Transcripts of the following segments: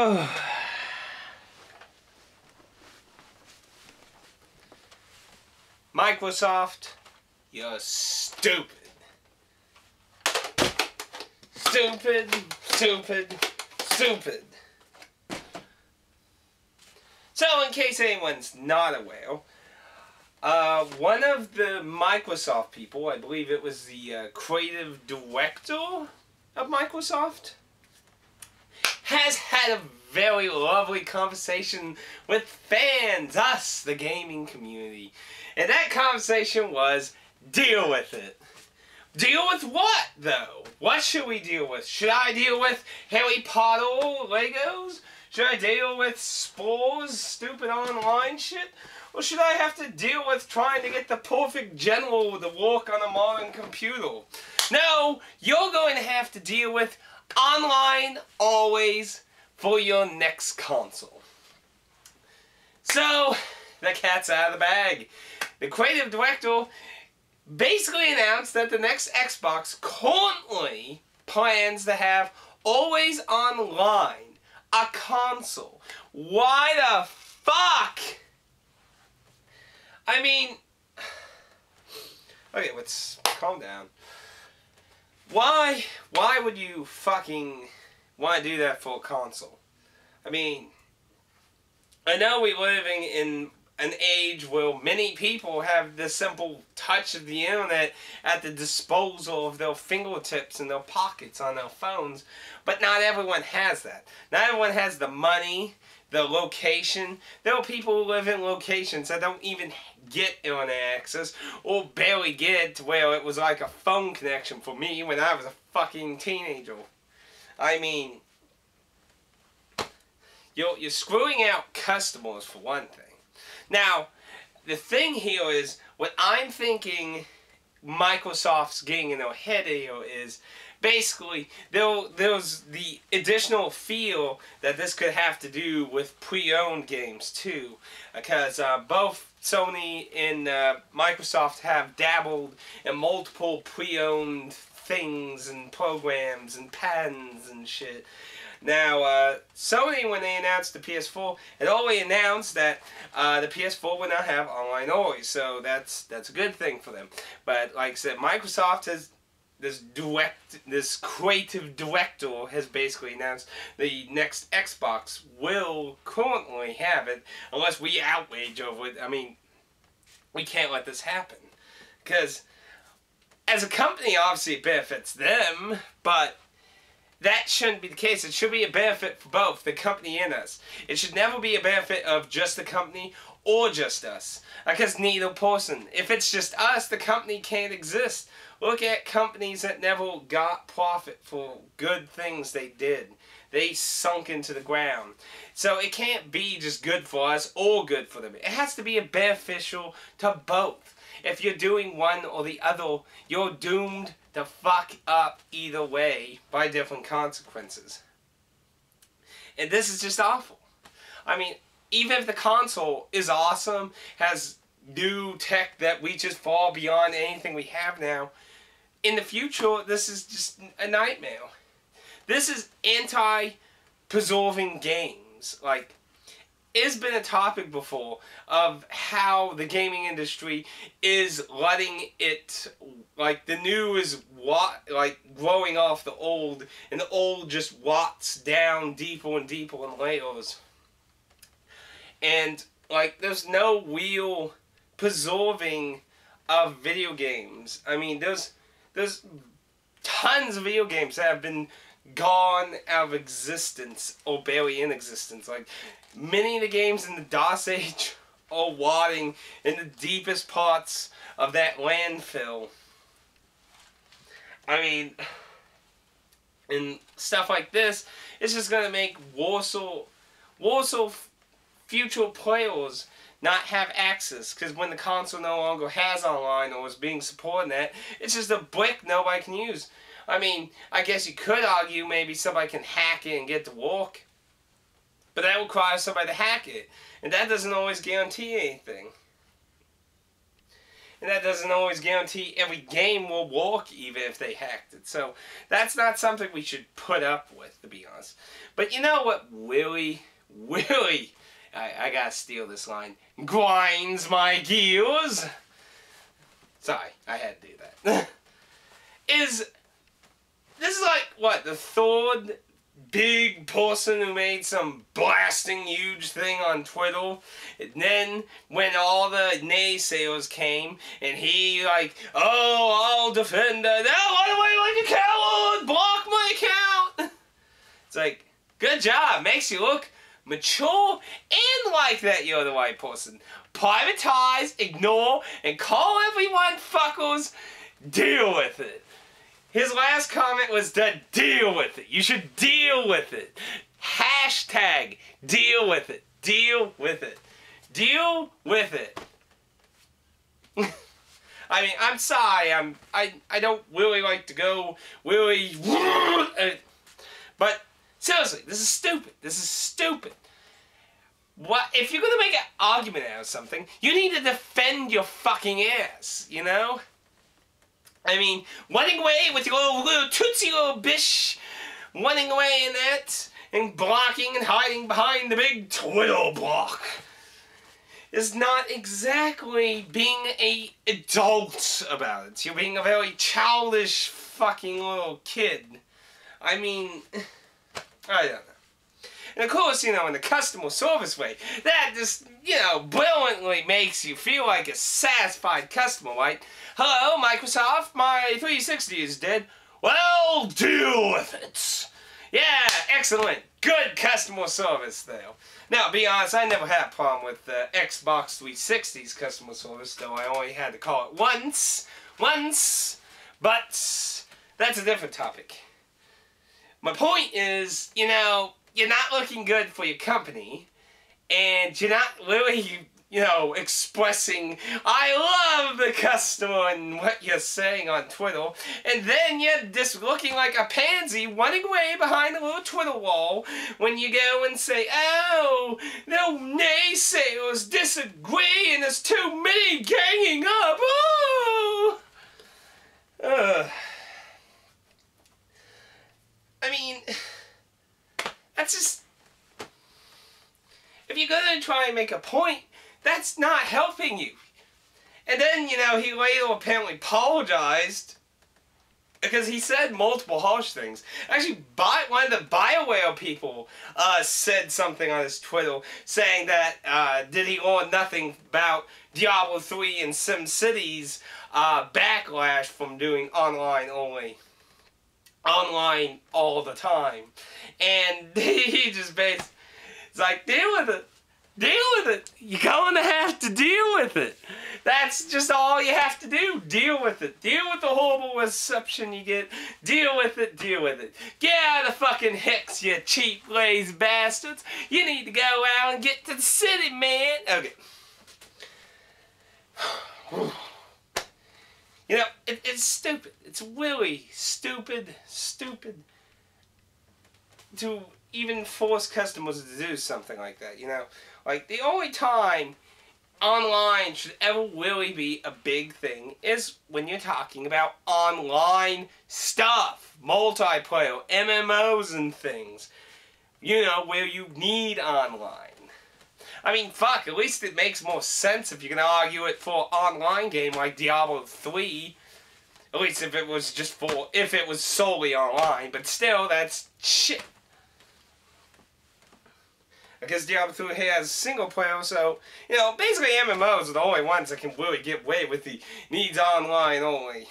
Oh. Microsoft, you're stupid. Stupid, stupid, stupid. So, in case anyone's not aware, one of the Microsoft people, I believe it was the creative director of Microsoft, has had a very lovely conversation with fans, us, the gaming community. And that conversation was, deal with it. Deal with what, though? What should we deal with? Should I deal with Harry Potter Legos? Should I deal with spores, stupid online shit? Or should I have to deal with trying to get the perfect general to work on a modern computer? No, you're going to have to deal with online always for your next console. So, the cat's out of the bag. The creative director basically announced that the next Xbox currently plans to have always online a console. Why the fuck? I mean, okay, let's calm down. Why would you fucking want to do that for a console? I mean, I know we're living in an age where many people have the simple touch of the internet at the disposal of their fingertips and their pockets on their phones, but not everyone has that. Not everyone has the money, the location. There are people who live in locations that don't even get internet access, or barely get it to where it was like a phone connection for me when I was a fucking teenager. I mean, you're screwing out customers for one thing. Now, the thing here is, what I'm thinking Microsoft's getting in their head here is, basically, there's the additional feel that this could have to do with pre-owned games too, because both Sony and Microsoft have dabbled in multiple pre-owned things and programs and patents and shit. Now, Sony, when they announced the PS4, had already announced that the PS4 would not have online always, so that's a good thing for them. But like I said, Microsoft has this creative director has basically announced the next Xbox will currently have it, unless we outrage over it. I mean, we can't let this happen, because as a company, obviously it benefits them, but that shouldn't be the case. It should be a benefit for both the company and us. It should never be a benefit of just the company or just us, because neither person. If it's just us, the company can't exist. Look at companies that never got profit for good things they did. They sunk into the ground. So it can't be just good for us or good for them. It has to be beneficial to both. If you're doing one or the other, you're doomed to fuck up either way by different consequences. And this is just awful. I mean, even if the console is awesome, has new tech that reaches far beyond anything we have now, in the future, this is just a nightmare. This is anti-preserving games. Like, it's been a topic before of how the gaming industry is letting it, like, the new is like growing off the old, and the old just rots down deeper and deeper in layers. And like, there's no real preserving of video games. I mean, there's tons of video games that have been gone out of existence or barely in existence. Like, many of the games in the DOS age are rotting in the deepest parts of that landfill. I mean, and stuff like this, it's just going to make worse future players not have access, because when the console no longer has online or is being supported in that, it's just a brick nobody can use. I mean, I guess you could argue maybe somebody can hack it and get to work, but that requires somebody to hack it, and that doesn't always guarantee anything. And that doesn't always guarantee every game will work, even if they hacked it. So that's not something we should put up with, to be honest. But you know what really, I gotta steal this line, grinds my gears? Sorry, I had to do that. This is like, what, the third big person who made some blasting huge thing on Twitter, and then when all the naysayers came, and he like, oh, I'll defend it, no, run away like a coward, block my account. It's like, good job, makes you look mature and like that you're the right person. Privatize, ignore, and call everyone fuckers, deal with it. His last comment was to deal with it. You should deal with it. Hashtag deal with it. Deal with it. Deal with it. I mean, I'm sorry. I don't really like to go really... But seriously, this is stupid. This is stupid. What if you're gonna make an argument out of something, you need to defend your fucking ass, you know? I mean, running away with your little tootsie little bish, running away in that, and blocking and hiding behind the big Twitter block is not exactly being an adult about it. You're being a very childish fucking little kid. I mean, I don't know. And of course, you know, in the customer service way, that just, you know, brilliantly makes you feel like a satisfied customer, right? Hello, Microsoft, my 360 is dead. Well, deal with it. Yeah, excellent. Good customer service there. Now, to be honest, I never had a problem with Xbox 360's customer service, though I only had to call it once, but that's a different topic. My point is, you know, you're not looking good for your company, and you're not really, you know, expressing, I love the customer and what you're saying on Twitter, and then you're just looking like a pansy running away behind a little Twitter wall when you go and say, oh, no naysayers disagree and there's too many ganging up, oh! I mean... That's just... If you're going to try and make a point, that's not helping you. And then, you know, he later apparently apologized because he said multiple harsh things. Actually, one of the BioWare people said something on his Twitter saying that did he learn nothing about Diablo 3 and SimCity's backlash from doing online only. Online all the time. And he just basically, it's like, deal with it. Deal with it. You're going to have to deal with it. That's just all you have to do. Deal with it. Deal with the horrible reception you get. Deal with it. Deal with it. Get out of the fucking Hicks, you cheap, lazy bastards. You need to go out and get to the city, man. Okay. You know, it's stupid. It's really stupid to even force customers to do something like that, you know? Like, the only time online should ever really be a big thing is when you're talking about online stuff. Multiplayer, MMOs and things. You know, where you need online. I mean, fuck, at least it makes more sense if you're going to argue it for an online game like Diablo 3. At least if it was just for, if it was solely online. But still, that's shit. Because Diablo 3 has single player, so, you know, basically MMOs are the only ones that can really get away with the needs online only.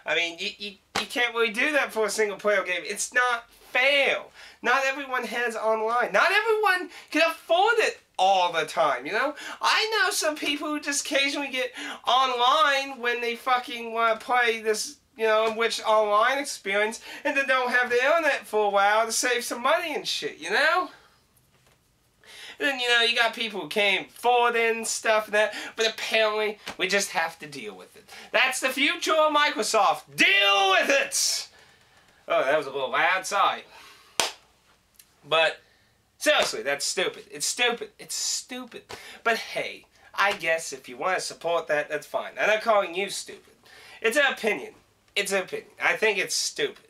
I mean, you can't really do that for a single player game. It's not fair. Not everyone has online. Not everyone can afford it all the time, you know? I know some people who just occasionally get online when they fucking want to play this, you know, enriched online experience, and then don't have the internet for a while to save some money and shit, you know? And then, you know, you got people who came forward and stuff and that, but apparently we just have to deal with it. That's the future of Microsoft. Deal with it! Oh, that was a little loud, sorry. But, seriously, that's stupid. It's stupid. It's stupid. But hey, I guess if you want to support that, that's fine. I'm not calling you stupid. It's an opinion. It's an opinion. I think it's stupid.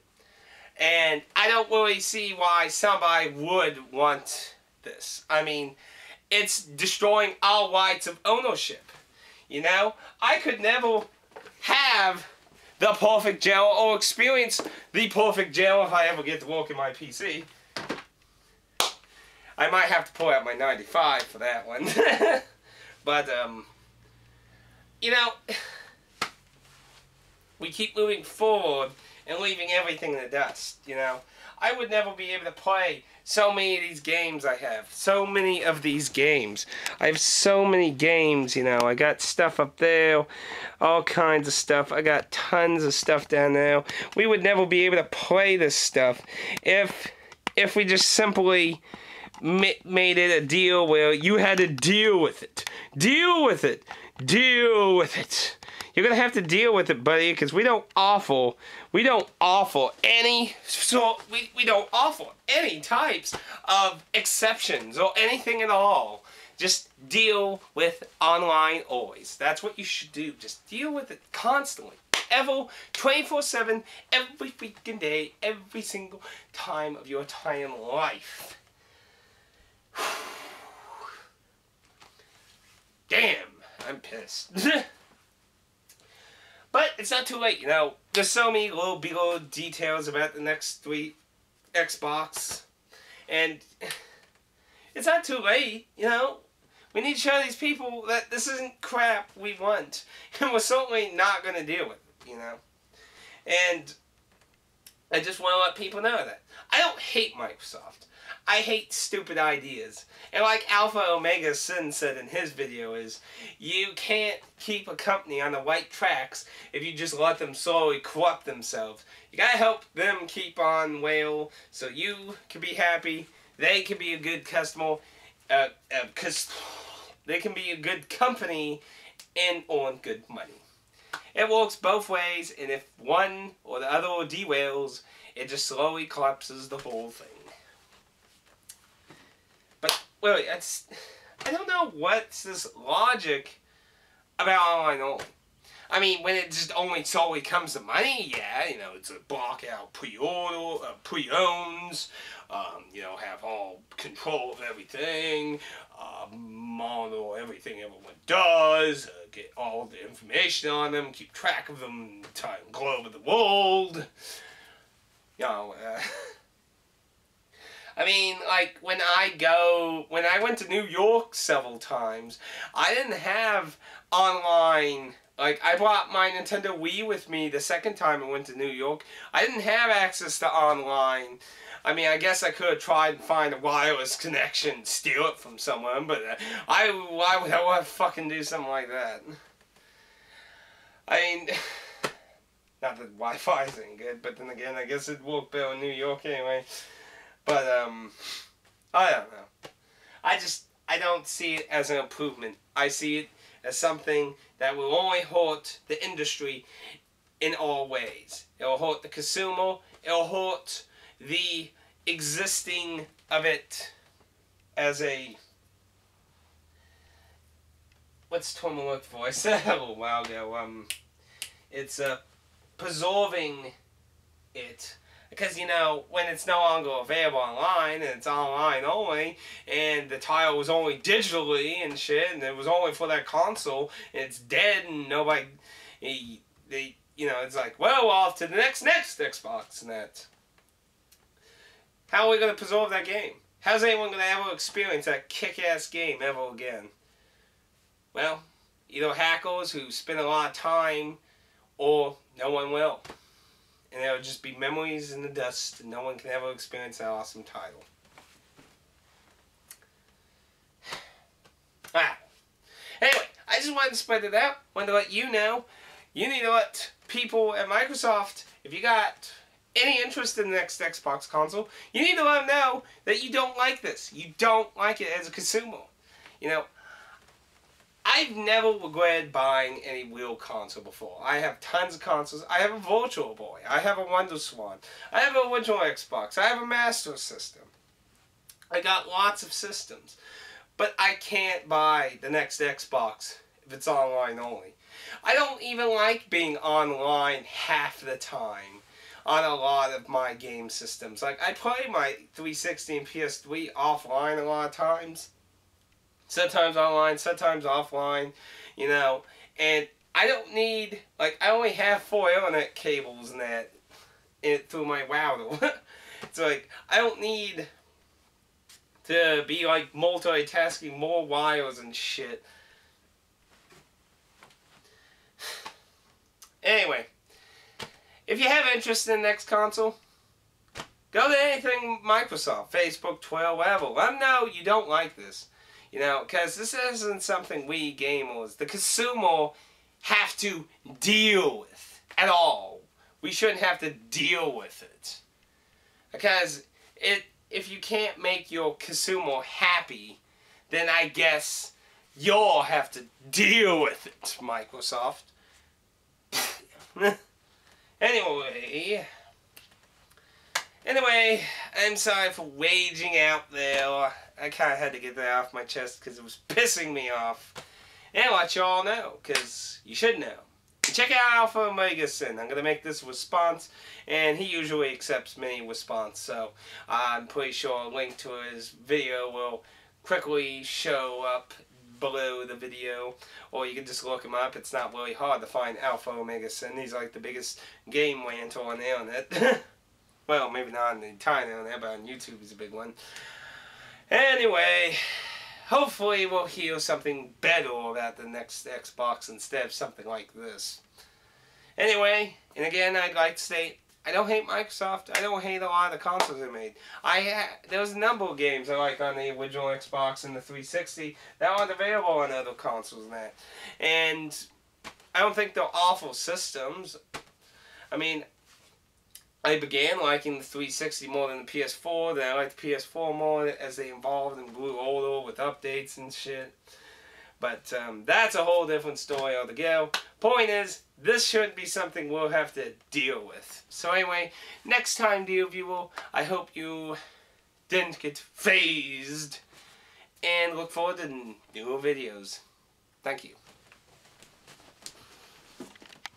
And I don't really see why somebody would want this. I mean, it's destroying our rights of ownership. You know? I could never have the perfect gel or experience the perfect gel if I ever get to work in my PC. I might have to pull out my 95 for that one. But, you know, we keep moving forward and leaving everything in the dust, you know. I would never be able to play so many of these games I have. So many of these games. I have so many games, you know. I got stuff up there, all kinds of stuff. I got tons of stuff down there. We would never be able to play this stuff if we just simply made it a deal where you had to deal with it. Deal with it. Deal with it. You're gonna have to deal with it, buddy, because we don't offer any types of exceptions or anything at all. Just deal with online always. That's what you should do. Just deal with it constantly. Ever, 24/7, every freaking day, every single time of your entire life. Damn, I'm pissed. But it's not too late, you know. There's so many little details about the next 3 Xbox. And it's not too late, you know. We need to show these people that this isn't crap we want. And we're certainly not going to deal with it, you know. And I just want to let people know that. I don't hate Microsoft. I hate stupid ideas. And like Alpha Omega Sin said in his video is, you can't keep a company on the right tracks if you just let them slowly corrupt themselves. You gotta help them keep on well so you can be happy, they can be a good customer, because they can be a good company and earn good money. It works both ways, and if one or the other derails, it just slowly collapses the whole thing. But, wait, I don't know what's this logic about online only. I mean, when it just only solely comes to money, yeah, you know, it's a block out pre-order, pre-owns, you know, have all control of everything, monitor everything everyone does, get all the information on them, keep track of them, time globe of the world, you know, I mean, like, when I went to New York several times, I didn't have online, like, I brought my Nintendo Wii with me the second time I went to New York. I didn't have access to online. I mean, I guess I could have tried and find a wireless connection, steal it from someone, but why would I want to fucking do something like that? I mean, not that Wi-Fi isn't good, but then again, I guess it'd work better in New York anyway. But, I don't know. I don't see it as an improvement. I see it as something that will only hurt the industry in all ways. It will hurt the consumer. It will hurt the existing of it as a... What's Tomo's voice? A little while ago. It's preserving it. Because, you know, when it's no longer available online, and it's online only, and the title was only digitally and shit, and it was only for that console, and it's dead, and nobody, you know, it's like, well, off to the next Xbox, and that. How are we going to preserve that game? How's anyone going to ever experience that kick-ass game ever again? Well, either hackers who spend a lot of time, or no one will. And it'll just be memories in the dust, and no one can ever experience that awesome title. Anyway, I just wanted to spread it out. Wanted to let you know. You need to let people at Microsoft, if you got any interest in the next Xbox console, you need to let them know that you don't like this. You don't like it as a consumer. You know, I've never regretted buying any real console before. I have tons of consoles. I have a Virtual Boy. I have a WonderSwan. I have an original Xbox. I have a Master System. I got lots of systems. but I can't buy the next Xbox if it's online only. I don't even like being online half the time on a lot of my game systems. Like, I play my 360 and PS3 offline a lot of times. Sometimes online, sometimes offline, you know. And I don't need, like, I only have 4 internet cables and that through my router. It's like, I don't need to be, like, multitasking more wires and shit. Anyway, if you have interest in the next console, go to anything Microsoft, Facebook, Twitter, whatever. Let them know you don't like this. You know, because this isn't something we gamers, the consumer, have to deal with at all. We shouldn't have to deal with it. Because if you can't make your consumer happy, then I guess you'll have to deal with it, Microsoft. Anyway, I'm sorry for raging out there. I kind of had to get that off my chest because it was pissing me off. And I'll let you all know, because you should know. Check out Alpha Omega Sin. I'm going to make this response, and he usually accepts many response, so I'm pretty sure a link to his video will quickly show up below the video, or you can just look him up. It's not really hard to find Alpha Omega Sin. He's like the biggest game ranter on the internet. Well, maybe not on the entire internet, but on YouTube he's a big one. Anyway, hopefully we'll hear something better about the next Xbox instead of something like this. Anyway, and again, I'd like to state, I don't hate Microsoft. I don't hate a lot of the consoles they made. There was a number of games I like on the original Xbox and the 360 that aren't available on other consoles and that. And I don't think they're awful systems. I mean, I began liking the 360 more than the PS4, then I liked the PS4 more as they evolved and grew older with updates and shit. But that's a whole different story altogether. Point is, this shouldn't be something we'll have to deal with. So anyway, next time, dear viewer, I hope you didn't get phased, and look forward to newer videos. Thank you.